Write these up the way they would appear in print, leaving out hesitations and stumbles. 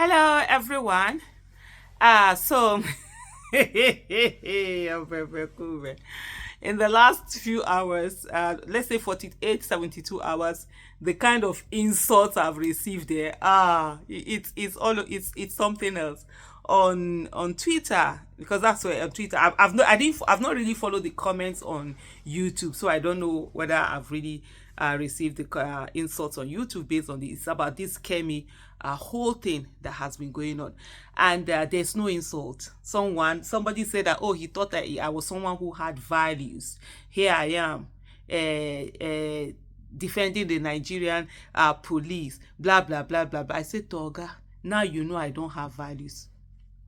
Hello, everyone. So I'm very cool, man. In the last few hours, let's say 48, 72 hours, the kind of insults I've received there, it's something else. On Twitter, because that's where on Twitter I've not really followed the comments on YouTube, so I don't know whether I've really received the insults on YouTube based on this. It's about this Kemi whole thing that has been going on, and there's no insult. Somebody said that, oh, he thought that I was someone who had values. Here I am, defending the Nigerian police, blah blah blah blah blah. I said, Toga, now you know I don't have values.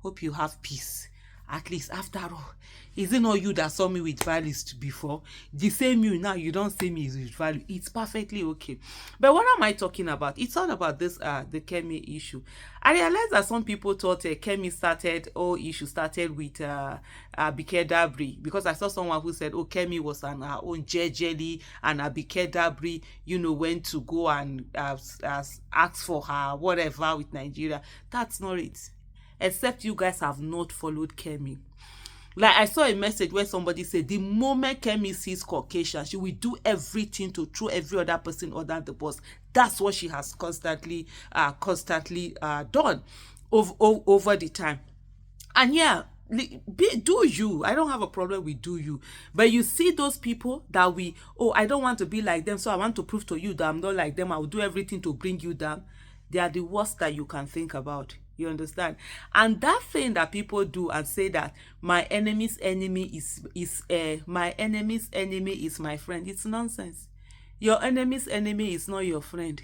Hope you have peace. At least after all, is it not you that saw me with values before? The same you now, you don't see me with value. It's perfectly okay. But what am I talking about? It's all about this the Kemi issue. I realized that some people thought Kemi issue started with Abike Dabri, because I saw someone who said, oh, Kemi was on her own jejely, and Abike Dabri, went to go and ask for her whatever with Nigeria. That's not it. Except you guys have not followed Kemi. Like, I saw a message where somebody said the moment Kemi sees Caucasian, she will do everything to throw every other person under the bus. That's what she has constantly done over the time. And yeah, do you. I don't have a problem with do you. But you see those people that I don't want to be like them, so I want to prove to you that I'm not like them. I will do everything to bring you down. They are the worst that you can think about. You understand? And that thing that people do and say that my enemy's enemy is my enemy's enemy is my friend, it's nonsense. Your enemy's enemy is not your friend.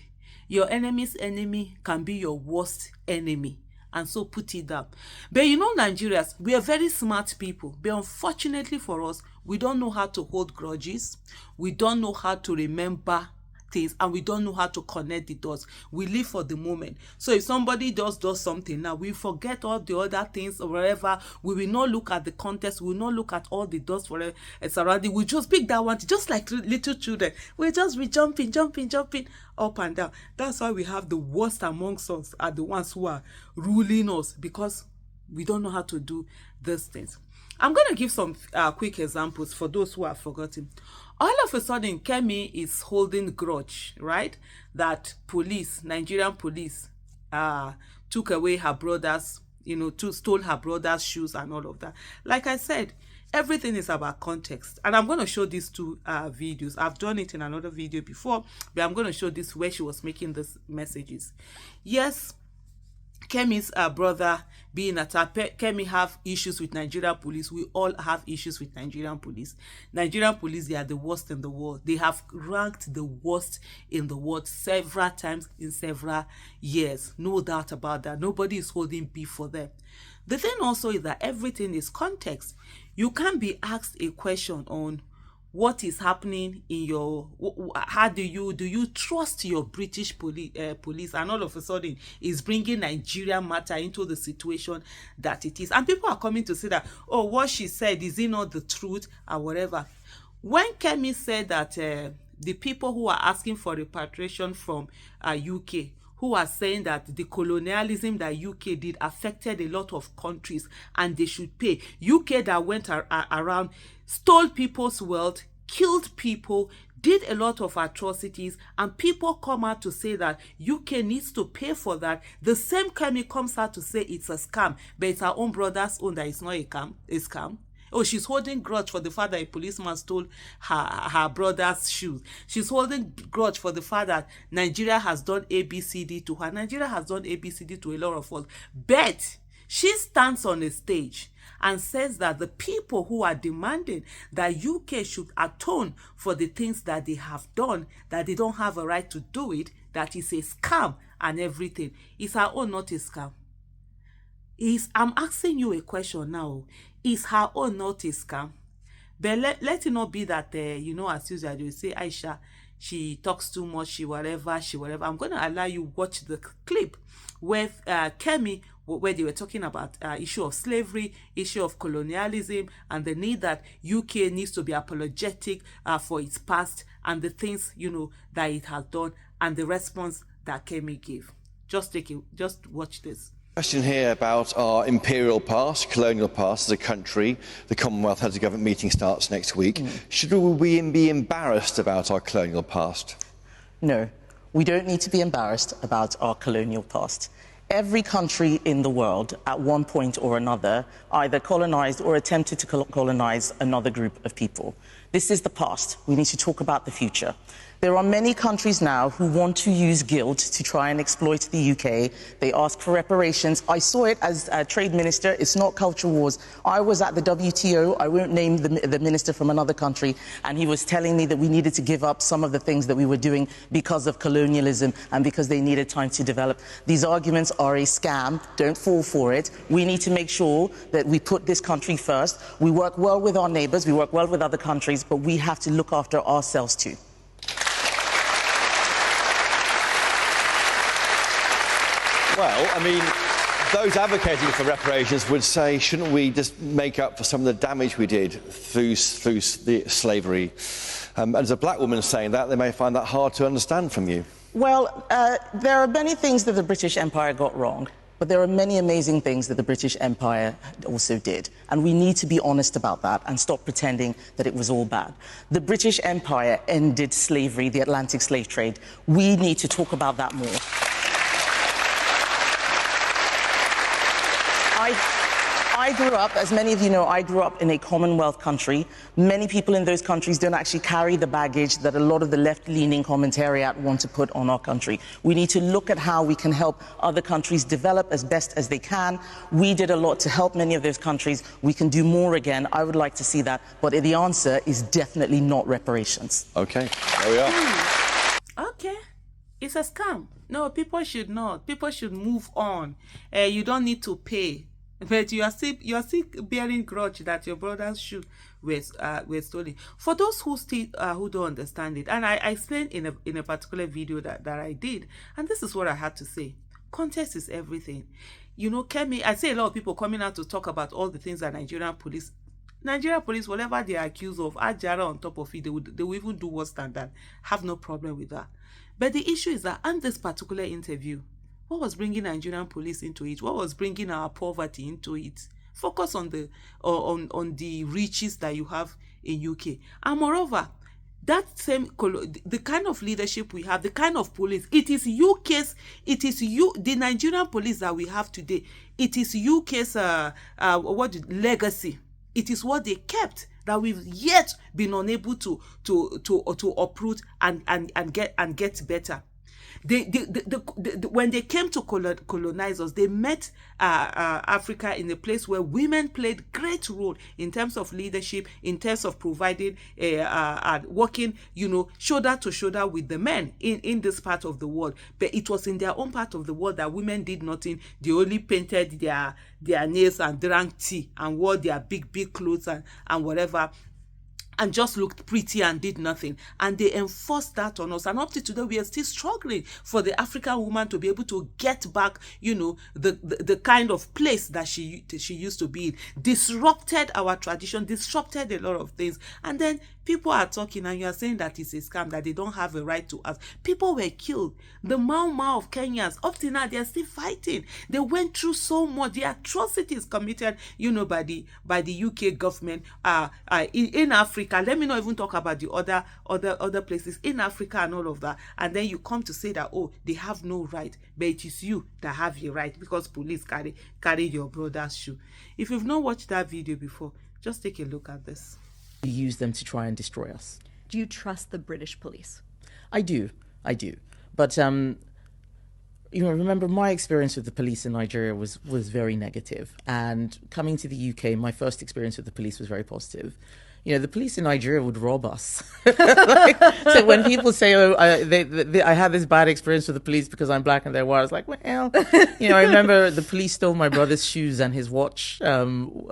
Your enemy's enemy can be your worst enemy. And so put it down. But Nigerians, we are very smart people. But unfortunately for us, we don't know how to hold grudges. We don't know how to remember things, and we don't know how to connect the dots. We live for the moment. So if somebody does something now, we forget all the other things or whatever. We will not look at the context. We will not look at all the dots for surrounding. We just pick that one, just like little children. We just be jumping up and down. That's why we have the worst amongst us are the ones who are ruling us, because we don't know how to do these things. I'm going to give some quick examples for those who have forgotten. All of a sudden, Kemi is holding grudge, right? That Nigerian police, took away her brother's, stole her brother's shoes and all of that. Like I said, everything is about context. And I'm going to show these two videos. I've done it in another video before, but I'm going to show this where she was making these messages. Yes, Kemi's brother being attacked. Kemi have issues with Nigerian police. We all have issues with Nigerian police. Nigerian police, they are the worst in the world. They have ranked the worst in the world several times in several years. No doubt about that. Nobody is holding beef for them. The thing also is that everything is context. You can't be asked a question on what is happening in your, how do you trust your British police, and all of a sudden is bringing Nigerian matter into the situation that it is, and people are coming to say that, oh, what she said, is it not the truth or whatever. When Kemi said that the people who are asking for repatriation from UK, who are saying that the colonialism that UK did affected a lot of countries and they should pay. UK that went around, stole people's wealth, killed people, did a lot of atrocities, and people come out to say that UK needs to pay for that. The same Kemi comes out to say it's a scam, but it's her own brother's own that it's not a scam. Oh, she's holding grudge for the fact that a policeman stole her brother's shoes. She's holding grudge for the fact that Nigeria has done ABCD to her. Nigeria has done ABCD to a lot of us. But she stands on a stage and says that the people who are demanding that UK should atone for the things that they have done, that they don't have a right to do it, that is a scam and everything. Is her own not a scam? I'm asking you a question now. Is her own not a scam? But let it not be that, as usual, you say, Aisha, she talks too much, she whatever. I'm going to allow you watch the clip where Kemi, where they were talking about issue of slavery, issue of colonialism, and the need that UK needs to be apologetic for its past and the things, that it has done, and the response that Kemi gave. Just watch this. Question here about our imperial past, colonial past as a country. The Commonwealth Heads of Government meeting starts next week. Should we be embarrassed about our colonial past? No, we don't need to be embarrassed about our colonial past. Every country in the world, at one point or another, either colonized or attempted to colonize another group of people. This is the past. We need to talk about the future. There are many countries now who want to use guilt to try and exploit the UK. They ask for reparations. I saw it as a trade minister. It's not culture wars. I was at the WTO. I won't name the minister from another country. And he was telling me that we needed to give up some of the things that we were doing because of colonialism and because they needed time to develop. These arguments are a scam. Don't fall for it. We need to make sure that we put this country first. We work well with our neighbours. We work well with other countries, but we have to look after ourselves too. Well, I mean, those advocating for reparations would say, shouldn't we just make up for some of the damage we did through the slavery? As a black woman saying that, they may find that hard to understand from you. Well, there are many things that the British Empire got wrong, but there are many amazing things that the British Empire also did. And we need to be honest about that and stop pretending that it was all bad. The British Empire ended slavery, the Atlantic slave trade. We need to talk about that more. I grew up, as many of you know, I grew up in a Commonwealth country. Many people in those countries don't actually carry the baggage that a lot of the left-leaning commentariat want to put on our country. We need to look at how we can help other countries develop as best as they can. We did a lot to help many of those countries. We can do more again. I would like to see that. But the answer is definitely not reparations. OK, there we are. OK. It's a scam. No, people should not. People should move on. You don't need to pay. But you are still bearing grudge that your brother's shoes were stolen. For those who don't understand it, and I explained in a particular video that I did, and this is what I had to say. Context is everything. You know, Kemi, I see a lot of people coming out to talk about all the things that Nigerian police, whatever they are accused of, add Jara on top of it, they will even do worse than that. Have no problem with that. But the issue is that on this particular interview, what was bringing Nigerian police into it? What was bringing our poverty into it? Focus on the riches that you have in UK. And moreover, that same the kind of leadership we have, the kind of police, it is the Nigerian police that we have today. It is UK's legacy. It is what they kept that we've yet been unable to uproot and get better. When they came to colonize us, they met Africa in a place where women played great role in terms of leadership, in terms of providing, working, shoulder to shoulder with the men in this part of the world. But it was in their own part of the world that women did nothing. They only painted their nails and drank tea and wore their big clothes and whatever, and just looked pretty and did nothing. And they enforced that on us. And up to today, we are still struggling for the African woman to be able to get back, the kind of place that she used to be in. Disrupted our tradition, disrupted a lot of things. And then people are talking and you are saying that it's a scam, that they don't have a right to us. People were killed. The Mau of Kenyans, up to now, they are still fighting. They went through so much. The atrocities committed, by the UK government in Africa. Let me not even talk about the other places in Africa and all of that. And then you come to say that, oh, they have no right. But it is you that have your right because police carry your brother's shoe. If you've not watched that video before, just take a look at this. Use them to try and destroy us. Do you trust the British police? I do. But remember my experience with the police in Nigeria was very negative. And coming to the UK, my first experience with the police was very positive. The police in Nigeria would rob us. So when people say, "Oh, I had this bad experience with the police because I'm black and they're white," I was like, "Well, I remember the police stole my brother's shoes and his watch."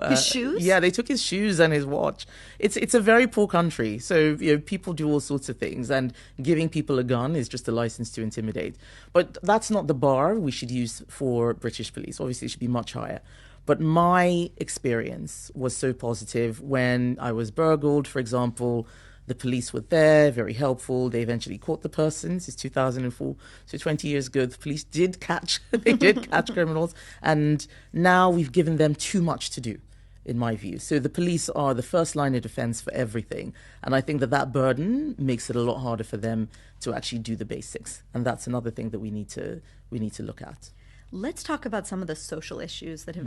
His shoes? Yeah, they took his shoes and his watch. It's a very poor country, so people do all sorts of things, and giving people a gun is just a license to intimidate. But that's not the bar we should use for British police. Obviously, it should be much higher. But my experience was so positive when I was burgled, for example. The police were there, very helpful. They eventually caught the persons. It's 2004, so 20 years ago, the police did catch, they did catch criminals. And now we've given them too much to do, in my view. So the police are the first line of defense for everything. And I think that burden makes it a lot harder for them to actually do the basics. And that's another thing that we need to look at. Let's talk about some of the social issues that have